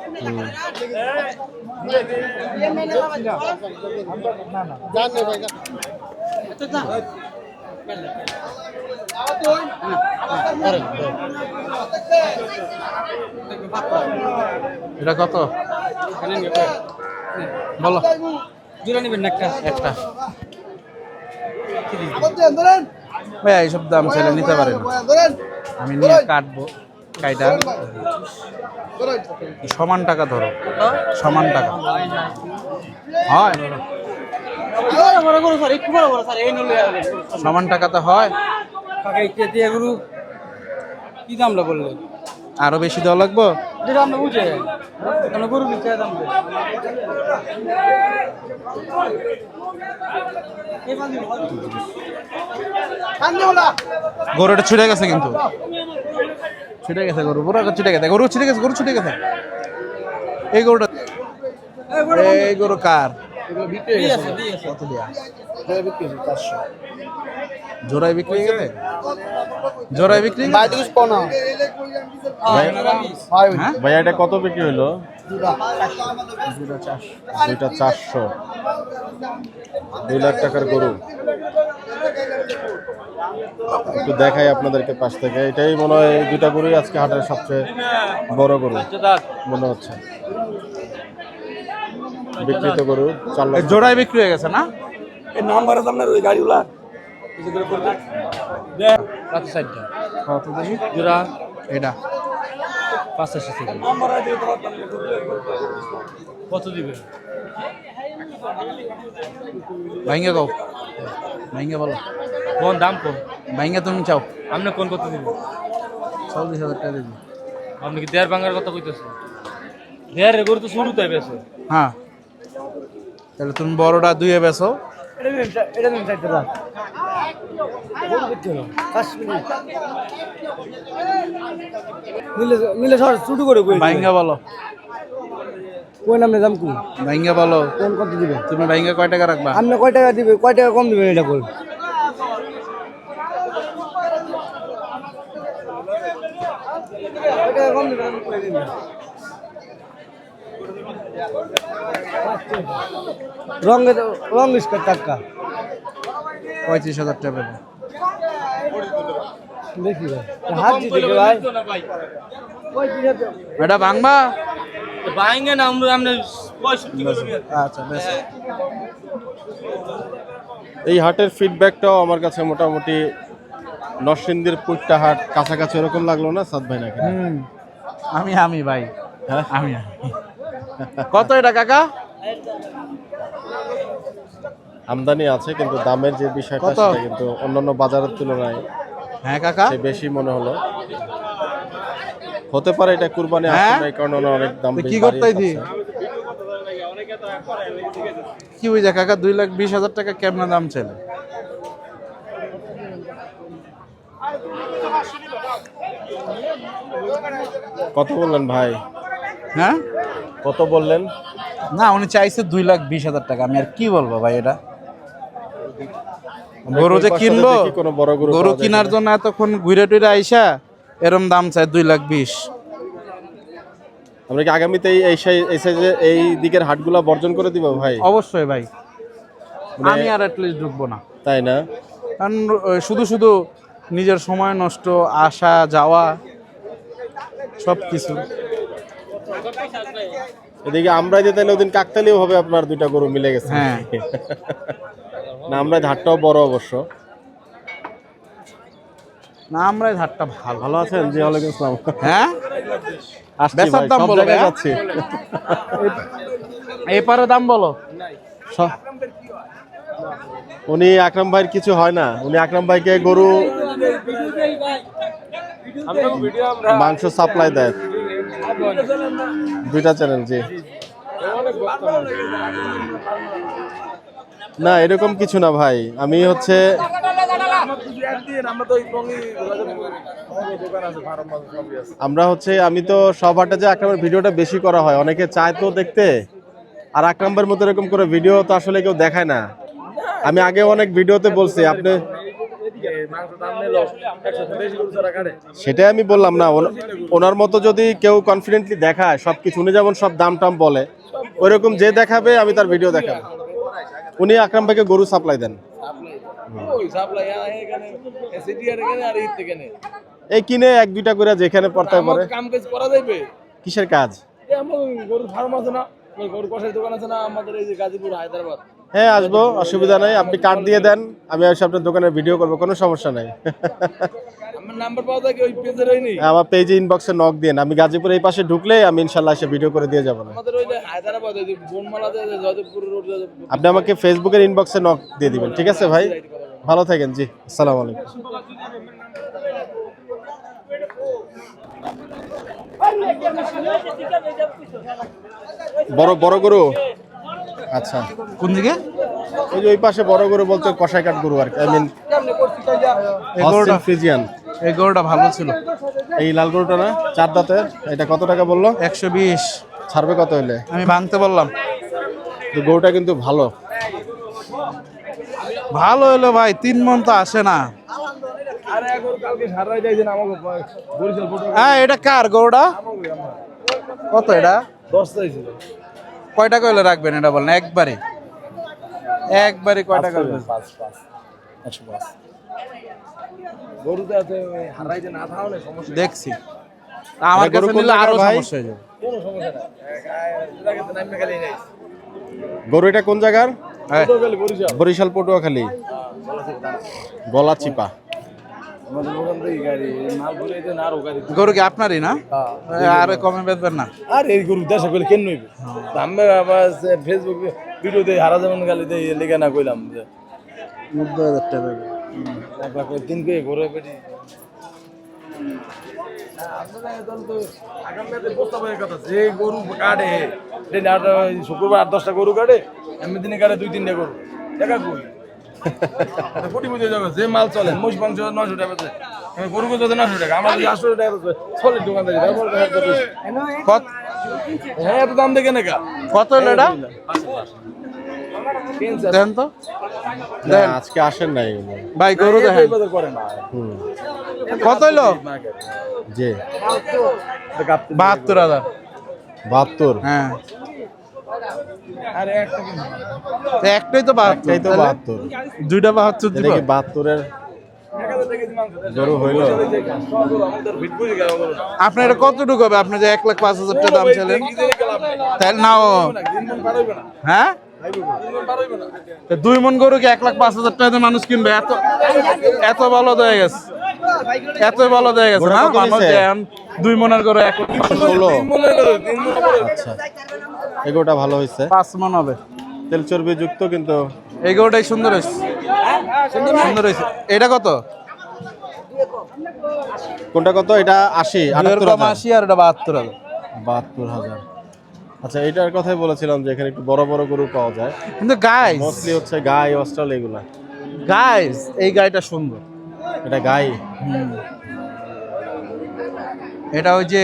এটা কত বলো জোড়া নেবেন না একটা? একটা ভাই এইসব দাম ছেলে নিতে পারে না, আমি নিয়ে কাটবো কাইটা সমান টাকা ধরো, সমান টাকা হয়, সমান টাকা তো হয়, কি দামটা বললেন? আরো বেশি দেওয়া লাগবো। যেটা আমরা বুঝে আমরা গরু দিচ্ছি দাম গরুটা ছুটে গেছে কিন্তু ছুটে গেছে গরু, পুরো ছুটে গেছে গরু, ছুটে গেছে গরু, ছুটে গেছে। এই গরুটা, এই গরু কার? কত দিয়া? জোড়ায় বিক্রি হয়ে গেছে, জোড়ায় বিক্রি হয়ে গেছে? হ্যাঁ? ভাইয়া এটা কত বিক্রি হইলো? দুইটা 400, 2 লাখ টাকার গরু। একটু দেখাই আপনাদেরকে পাশ থেকে, এটাই মনে হয় এই দুইটা গরুই আজকে হাটের সবচেয়ে বড় গরু মনে হচ্ছে। বিক্রিত গরু 4 লাখ। জোড়ায় বিক্রি হয়ে গেছে না? কত দেখি জোড়া এটা? 85 থেকে। কত দিবে? ভাইঙ্গা কও, ভাইঙ্গা বলো, কোন দাম কম? ভাইঙ্গা তুমি চাও? আপনি কোন কত দিবেন? 40,000 টাকা দিবি। আপনি কি দেড় ভাঙার কথা কইতেছেন? দেড় গরু তো শুরু তাই বেছে। হ্যাঁ, তাহলে তুমি বড়টা 2 বেচো। এটা দিন চাইতে দাও। গরু করতে হলো 5 মিনিট। নিলে সর শুরু করে কই। ভাইঙ্গা বলো, কোন নামে দাম কম? ভাইঙ্গা বলো, কোন কত দিবে? তুমি ভাইঙ্গা কয় টাকা রাখবা? আপনি কয় টাকা দিবে? কয় টাকা কম দিবেন এটা বল। কয় টাকা কম দিবেন কই দিন। রং ইস্কার টাকা 35,000 টাকা পাবো। দেখি ভাই হাত দিতে ভাই কই দিতে এটা ভাঙবা? বাইঙ্গে না আমরা 65 করে দিবেন। আচ্ছা বেশ। এই হাটের ফিডব্যাকটাও আমার কাছে মোটামুটি নরসিংদীর পুট্টা হাট কাছাকাছি এরকম লাগলো না সাদ ভাই নাকি? আমি ভাই, হ্যাঁ আমি কত এটা কাকা? আমদানি আছে কিন্তু দামের যে বিষয়টা কত? সেটা কিন্তু অন্যান্য বাজারের তুলনায় হ্যাঁ কাকা, সে বেশি মনে হলো। হতে পারে এটা কুরবানি আসে হ্যাঁ? না, এই কারণে ওরা অনেক দাম তো বেশি কি বাড়িয়ে করতেইছি? চাচ্ছে। কি বুঝা কাকা 2,20,000 টাকা কেমন দাম ছেলে? কত বললেন ভাই? হ্যাঁ কত বললেন? না উনি চাইছে 2,20,000 টাকা, আমি আর কি বলবো ভাই। এটা গরু যে কিনবো, দেখি কোনো বড় গরু গরু পাওয়া যায় কেনার কিনা। জন্য এতক্ষণ ঘুরে টুরে আইসা এরম দাম চাই 2,20,000। আমরা কি আগামীতে এই সাইজে এই দিকের হাটগুলা বর্জন করে দিব ভাই? অবশ্যই ভাই, মানে- আমি আর অ্যাটলিস্ট ঢুকবো না, তাই না? কারণ শুধু শুধু নিজের সময় নষ্ট, আসা যাওয়া সব কিছু। এদিকে আমরা যে তাহলে ওদিন কাকতালিও হবে আপনার দুইটা গরু মিলে গেছে। হ্যাঁ। না আমরা হাটটাও বড় অবশ্য। না আমরা এই ধারটা ভালো। ভালো আছেন? জি ওয়ালাইকুম আসসালাম। হ্যাঁ আসছি বেচার ভাই, দাম সব বলো জায়গায় ভাইয়া। যাচ্ছি। এপারে দাম বলো। সব- উনি আকরাম ভাইয়ের কিছু হয় না, উনি আকরাম ভাইকে গরু মাংস সাপ্লাই দেয়। 2টা চ্যানেল, জি। না এরকম কিছু না ভাই, আমি হচ্ছে আমরা হচ্ছে আমি তো সব হাটে যে আকরামের ভিডিওটা বেশি করা হয়, অনেকে চায় তো দেখতে, আর আকরামের মতো এরকম করে ভিডিও তো আসলে কেউ দেখায় না। আমি আগে অনেক ভিডিওতে বলছি, আপনি সেটাই আমি বললাম না, ওনার মতো যদি কেউ কনফিডেন্টলি দেখায় সবকিছু, উনি যেমন সব দাম টাম বলে, ওইরকম যে দেখাবে আমি তার ভিডিও দেখাবো। উনি আকরাম ভাইকে গরু সাপ্লাই দেন, এই কিনে 1-2টা করে যেখানে পড়তায় পড়ে। কাম কাজ করা যাবে, কিসের কাজ? এমন গরুর ফার্ম আছে না, গরুর কষাই দোকান আছে না আমাদের এই যে গাজীপুর হায়দ্রাবাদ। হ্যাঁ আসবো, অসুবিধা নাই, আপনি কার্ড দিয়ে দেন, আমি এসে আপনার দোকানের ভিডিও করবো, কোনো সমস্যা নাই। আমার নাম্বার পাওয়া যায় কি ওই পেজের হয়নি? আমার পেজে ইনবক্সে নক দিন, আমি গাজীপুর এই পাশে ঢুকলে আমি ইনশাল্লাহ এসে ভিডিও করে দিয়ে যাবো না। আমাদের ওই যে হায়দ্রাবাদ ওই যে বনমালা যে জয়দেবপুর রোড, আপনি আমাকে ফেসবুকের ইনবক্সে নক দিয়ে দিবেন, ঠিক আছে ভাই? ভালো থাকেন, জি আসসালামু আলাইকুম। বড় বড় গরু, আচ্ছা কোন দিকে? ওই যে ওই পাশে বড় গরু বলতে কষাই কাঠ গরু আর কি, আই মিন ফ্রিজিয়ান। এই গরুটা ভালো ছিল। এই লাল গরুটা না, 4 দাঁতের, এটা কত টাকা বললো? 120। ছাড়বে কত হইলে? আমি ভাঙতে বললাম। তো গরুটা কিন্তু ভালো। ভালো হলো ভাই, 3 মণ তো আসে না। আরে গরু কালকে সারাই যাইছেন আমাকে বরিশাল ফটো। হ্যাঁ, এটা কার গরুটা? কত এটা? 10 চাইছিল। কয় টাকা হলে রাখবেন এটা বলেন একবারে? একবারে কয় টাকা হলে? 5 105। গরুতে আছে হারাইতে না থাকলে সমস্যা। দেখছি আমার কাছে নিলে আরো সমস্যা হয়ে যাবে। কোনো সমস্যা না, এটাকে তো নামে খালি নাই। গরু এটা কোন জায়গার? হ্যাঁ, টোটালি বরিশাল। বরিশাল পটুয়াখালী, গলা চিপা। আমাদের ওখান থেকে গাড়ি মাল ঘুরাইতে না আরো গাড়ি। গরু কি আপনারই না? আরে কমে বেচবেন না? আর এই গরু দেশে কইলে কেন নইবে? আমি আবার ফেসবুক ভিডিওতে হারা যেমন গালি দেই লেখা না কইলাম যে 90,000 টাকা। 1 লাখ 3 কে ঘুরে পেটি। যে গরু কাটে শুক্রবার 8-10টা গরু কাটে, এমনি দিনে কাটে 2-3টা গরু, টাকা কই? কোটি বুঝে যাবে যে মাল চলে, মোষ মাংস 900 টাকা বেচে, গরু কত 900 টাকা, আমার 800 টাকা বেচে চলে দোকানদারি। হ্যাঁ, এত দাম দেখে নাকা। কত হলো এটা? দেন তো, না, আজকে আসেন নাই ভাই গরু দেখেন করে না। কত হলো? জি 72,000। 72। হ্যাঁ, আরে একটা কিনে তো একটাই তো 72। এই তো 72, দুইটা 72 এটা দিব। কি 72-এর গরু হইল? আপনার এটা কতটুকু হবে? আপনি যে 1,05,000 টাকা দাম ছিলেন, তাহলে নাও। হ্যাঁ, 2 মণ গরু কি 1,05,000 টাকা মানুষ কিনবে? এত এত ভালো হয়ে গেছে, এত ভালো হয়ে গেছে না মানুষ যে 2 মণের গরু 16। আচ্ছা, এই গরুটা ভালো হয়েছে, 5 মণ হবে। তেল চর্বি যুক্ত, কিন্তু এই গরুটাই সুন্দর হয়েছে, সুন্দর হয়েছে। এটা কত? কোনটা কত? এটা 80, 78,000। 78,000। আর এটা 72,000। 72,000। আচ্ছা, এইটার কথাই বলেছিলাম যে এখানে একটু বড় বড় গরু পাওয়া যায়, কিন্তু গাইস, মোস্টলি হচ্ছে গাই, অস্ট্রাল, এগুলা। গাইস এই গাইটা সুন্দর। এটা গাই। এটা ওই যে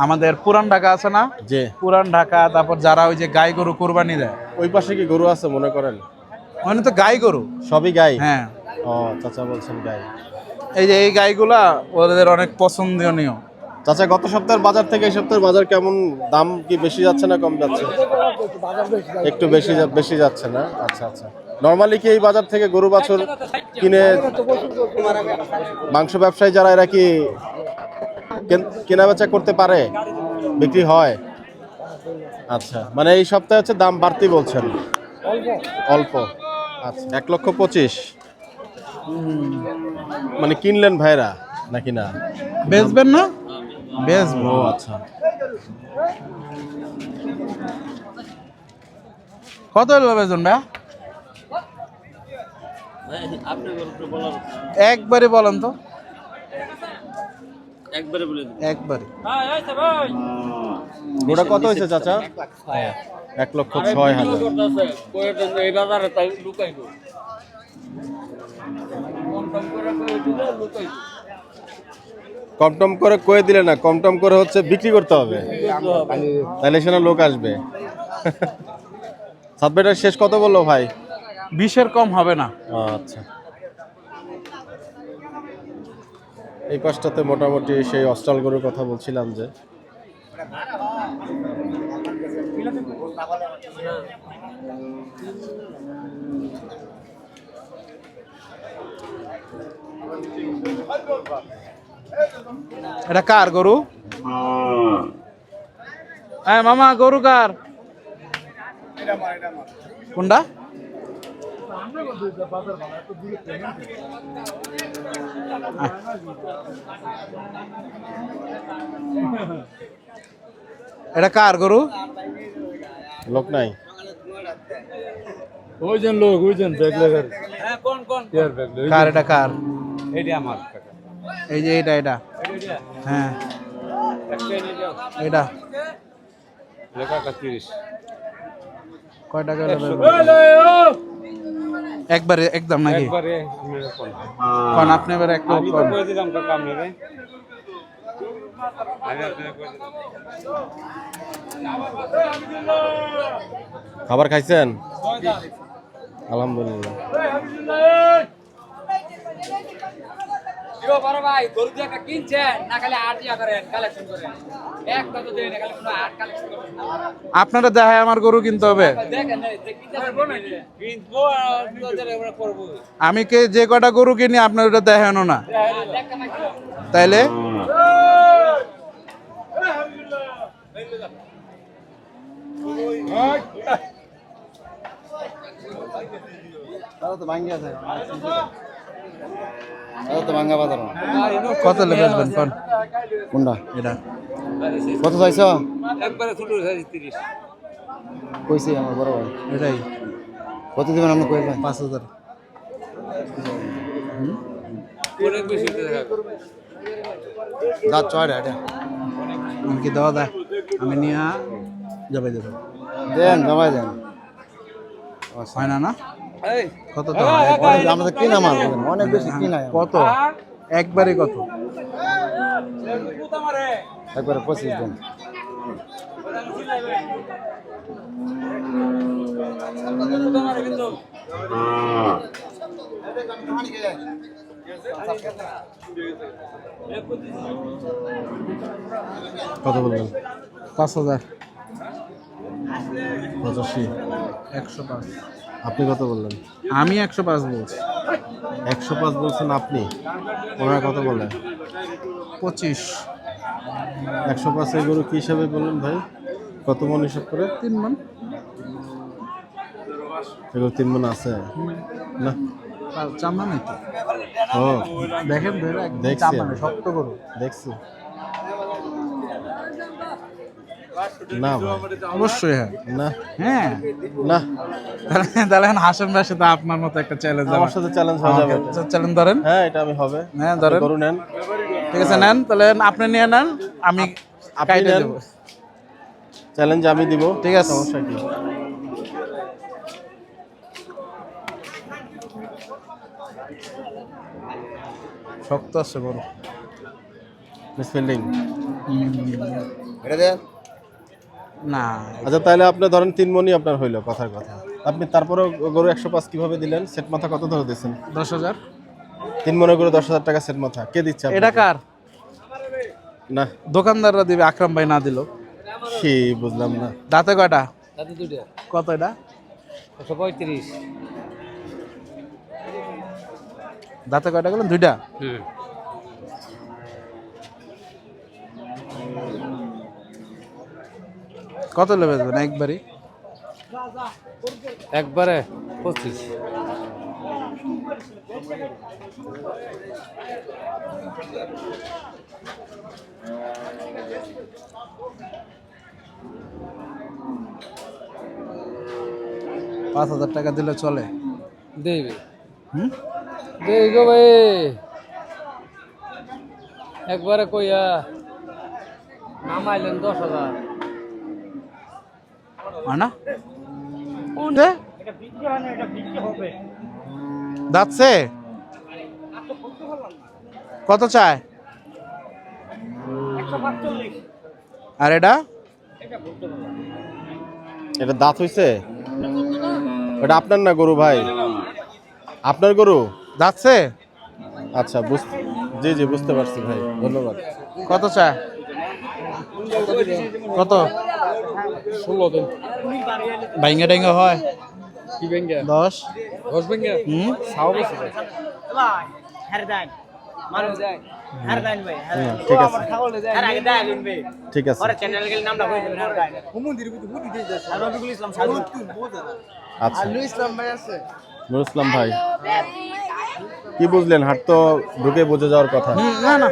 আমাদের পুরান ঢাকা আছে না, যে পুরান ঢাকা, তারপর যারা ওই যে গাই গরু কোরবানি দেয়, ওই পাশে কি গরু আছে মনে করেন? ওখানে তো গাই গরু সবই গাই? হ্যাঁ। ও, চাচা বলছেন গাই। এই যে এই গাইগুলা ওদের অনেক পছন্দনীয়। চাচা, গত সপ্তাহের বাজার থেকে এই সপ্তাহের বাজার কেমন? দাম কি বেশি যাচ্ছে না কম যাচ্ছে? একটু বেশি যাচ্ছে না? আচ্ছা আচ্ছা। নর্মালি কি এই বাজার থেকে গরু বাছুর কিনে মাংস ব্যবসায়ী যারা, এরা কি কেনা বেচা করতে পারে, বিক্রি হয়? আচ্ছা, মানে এই সপ্তাহে হচ্ছে দাম বাড়তি বলছেন? অল্প। আচ্ছা, 1,25,000 মানে কিনলেন ভাইরা নাকি না? বেচবেন না? বেচবো। ও আচ্ছা। কত হলো বেচবেন ভাই? আপনি বলার একবারে বলেন তো, একবারে বলে দিন। একবারে। ওটা কত হয়েছে চাচা? 1,06,000। এই বাজারে তাই লুকাইবো। কম টম করে কয়ে দিলে না, কম টম করে হচ্ছে বিক্রি করতে হবে, তাহলে সেখানে লোক আসবে। সাববেটার শেষ কত বললো ভাই? 20-এর কম হবে না। আচ্ছা, এই পাশটাতে মোটামুটি সেই অস্ট্রাল গরুর কথা বলছিলাম যে এটা কার গরু? হ্যাঁ মামা, গরু কার? কোনটা? এটা কার গরু? লোক নাই। ওইজন লোক, ওইজন ব্যাগ লাগার। কার এটা কার? এইটা আমার এই যে এটা হ্যাঁ এটা লেখা 30 কয় টাকা একবারে একদম নাকি? একবারে কোন আপনি এবার এক লোক কোন? কই দিলাম কাকা আপনি রে আমি আপনাকে কই দিলাম। খাবার খাইছেন? আলহামদুলিল্লাহ। বড় ভাই গরু দিয়ে একটা কিনছেন না, খালি আট ইয়া করেন, কালেকশন করেন, একটা তো দেন, খালি কোনো আট কালেকশন করেন না। আপনারা দেখায় আমার গরু কিনতে হবে। দেখেন কিনবো আর আমরা করবো। আমি কে যে কটা গরু কিনি আপনার ওটা দেখানো না, তাইলে কত বেচবেন কোন? কোনটা এটা কত চাইছ? একবারে ছোট সাইজ 30। কইছি আমার বড় ভাই। এটাই কত দিবেন আপনি কই ভাই? 5000। অনেক বেশি দেখা দাঁত ছয়টা এটা কি দেওয়া দেয়? আমি নিয়ে যাবে দেবো, দেন জমাই দেন। হয় না না? এই কত দেওয়া? আমাদের কিনা মাল দেবেন, অনেক বেশি কিনা কত একবারে কত? একবারে 25 দেন। কত বলবেন? 5000। 85। 105। আপনি কত বললেন? আমি 105 বলছি। 105 বলছেন আপনি, ওনারা কত বলেন? 25। 105 এই গরু কি হিসাবে বললেন ভাই? কত মন হিসাব করে? 3 মান। এগুলো 3 মন আছে না? চামড়া নাই তো, ও দেখেন ধরে দেখছি চামড়া আমি। নেই, শক্ত গরু। দেখছি না ভাই, অবশ্যই হ্যাঁ না হ্যাঁ। না, তাহলে হাসান ভাইয়ের সাথে আপনার মতো একটা চ্যালেঞ্জ, আমার সাথে চ্যালেঞ্জ হয়ে যাবে এটা। চ্যালেঞ্জ ধরেন। হ্যাঁ, এটা আমি হবে। হ্যাঁ আপনি ধরেন, গরু নেন, ঠিক আছে নেন, তাহলে আপনি নিয়ে নেন, আমি আপনি কাইটে নেন। দেব। চ্যালেঞ্জ আমি দিব, ঠিক আছে। সমস্যা কি? শক্ত আছে গরু। মিসফিল্ডিং। এটা দেন। না আচ্ছা, তাহলে আপনি ধরেন 3 মনই আপনার হইলো, কথার কথা। আপনি তারপরে গরু 105 কিভাবে দিলেন? সেট মাথা কত ধরে দিচ্ছেন? 10,000। 3 মনে করে 10,000 টাকা সেট মাথা কে দিচ্ছে আপনাকে? এটা কার? না, দোকানদাররা দিবে, আকরাম ভাই না দিল। কি বুঝলাম না। দাঁতে কয়টা? তাতে দুইটা কত এটা? 135। দাঁতে কয়টা গেলেন? 2টা। কত লেবেন একবারই? একবারে 25। $5,000 টাকা দিলে চলে? দেবে হুম, দেই গো ভাই, একবারে কইয়া নামাইলেন 10,000। হয় না? দাঁতছে কত চায়? আর এটা এটা দাঁত হইছে? এটা আপনার না গরু ভাই? আপনার গরু? যাচ্ছে? আচ্ছা জি জি বুঝতে পারছি ভাই, ধন্যবাদ। কত চায়? কত? 16 দিন ভাইঙ্গা টাইঙ্গা হয়? কি ব্যাংকে 10 10 ব্যাংকে সাও বেশি ভাই ঠিক আছে ঠিক আছে আচ্ছা নুরুল ইসলাম ভাই, কি বুঝলেন? হাট তো ঢুকে বুঝে যাওয়ার কথা। না না,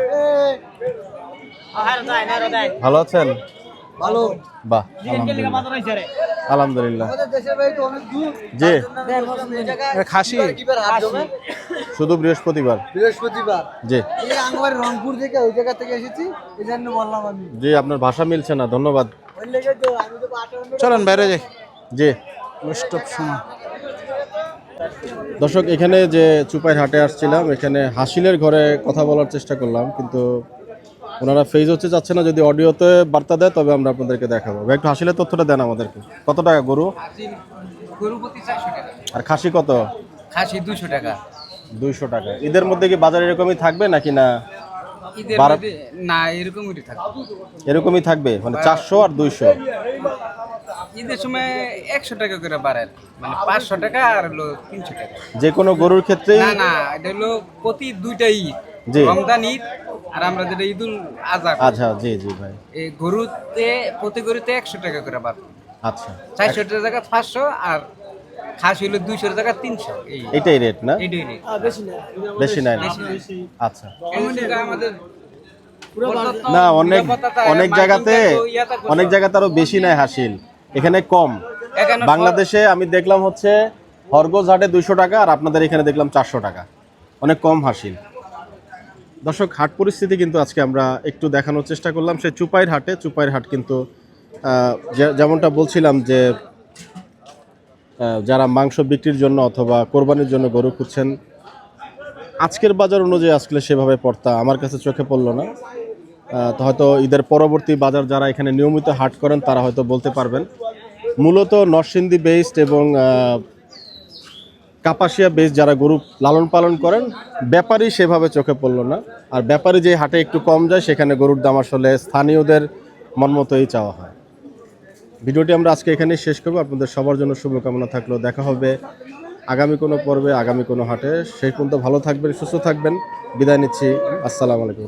ভালো আছেন? ভালো। বাহ, আলহামদুলিল্লাহ। জি, খাসি শুধু বৃহস্পতিবার। জি রংপুর থেকে ওই জায়গা থেকে এসেছি, এই জন্য বললাম আমি। জি, আপনার ভাষা মিলছে না, ধন্যবাদ। চলেন বাইরে যাই। জি স্টপ শোনা। দর্শক, এখানে যে চুপাইর হাটে আসছিলাম, এখানে হাসিলের ঘরে কথা বলার চেষ্টা করলাম, কিন্তু ওনারা ফেজ হচ্ছে যাচ্ছে না। যদি অডিওতে বার্তা দেয় তবে আমরা আপনাদেরকে দেখাবো। ভাই, একটু হাসিলের তথ্যটা দেন আমাদেরকে। কত টাকা গরু? গরু প্রতি 400 টাকা, আর খাসি কত? খাসি 200 টাকা। 200 টাকা। ঈদের মধ্যে কি বাজার এরকমই থাকবে নাকি না? ঈদের বারা- মধ্যে না এরকমই থাকবে, এরকমই থাকবে, মানে 400 আর 200? ঈদের সময় 100 টাকা করে বাড়ায়, মানে 500 টাকা আর হলো 300 টাকা। যে কোনো গরুর ক্ষেত্রেই? না না, এটা হলো প্রতি দুইটা ঈদ, জি। রমজান ঈদ আর আমরা যেটা ঈদুল আজহা, আচ্ছা, জি জি ভাই। এই গরুতে প্রতি গরুতে 100 টাকা করে বাড়বে। আচ্ছা, 400 টাকা জায়গা 500 আর খাসি হলো 200 টাকা 300। এটাই রেট না? এইটাই রেট। বেশি নাই না? আচ্ছা। এটা আমাদের না, অনেক জায়গাতে আরো বেশি নেয় হাসিল, এখানে কম। বাংলাদেশে আমি দেখলাম হচ্ছে হরগোজ হাটে 200 টাকা, আর আপনাদের এখানে দেখলাম 400 টাকা, অনেক কম হাসিল। দর্শক, হাট পরিস্থিতি কিন্তু আজকে আমরা একটু দেখানোর চেষ্টা করলাম সেই চুপাইর হাটে। চুপাইর হাট কিন্তু যেমনটা বলছিলাম যে যারা মাংস বিক্রির জন্য অথবা কোরবানির জন্য গরু খুঁজছেন, আজকের বাজার অনুযায়ী আসলে সেভাবে পড়তা আমার কাছে চোখে পড়লো না। তো হয়তো ঈদের পরবর্তী বাজার যারা এখানে নিয়মিত হাট করেন তারা হয়তো বলতে পারবেন। মূলত নরসিংদী বেসড এবং কাপাসিয়া বেস যারা গরু লালন পালন করেন, ব্যাপারী সেভাবে চোখে পড়লো না। আর ব্যাপারী যে হাটে একটু কম যায়, সেখানে গরুর দাম আসলে স্থানীয়দের মন মতোই চাওয়া হয়। ভিডিওটি আমরা আজকে এখানেই শেষ করবো। আপনাদের সবার জন্য শুভকামনা থাকলো। দেখা হবে আগামী কোনো পর্বে, আগামী কোনো হাটে। সেই পর্যন্ত ভালো থাকবেন, সুস্থ থাকবেন। বিদায় নিচ্ছি। আসসালামু আলাইকুম।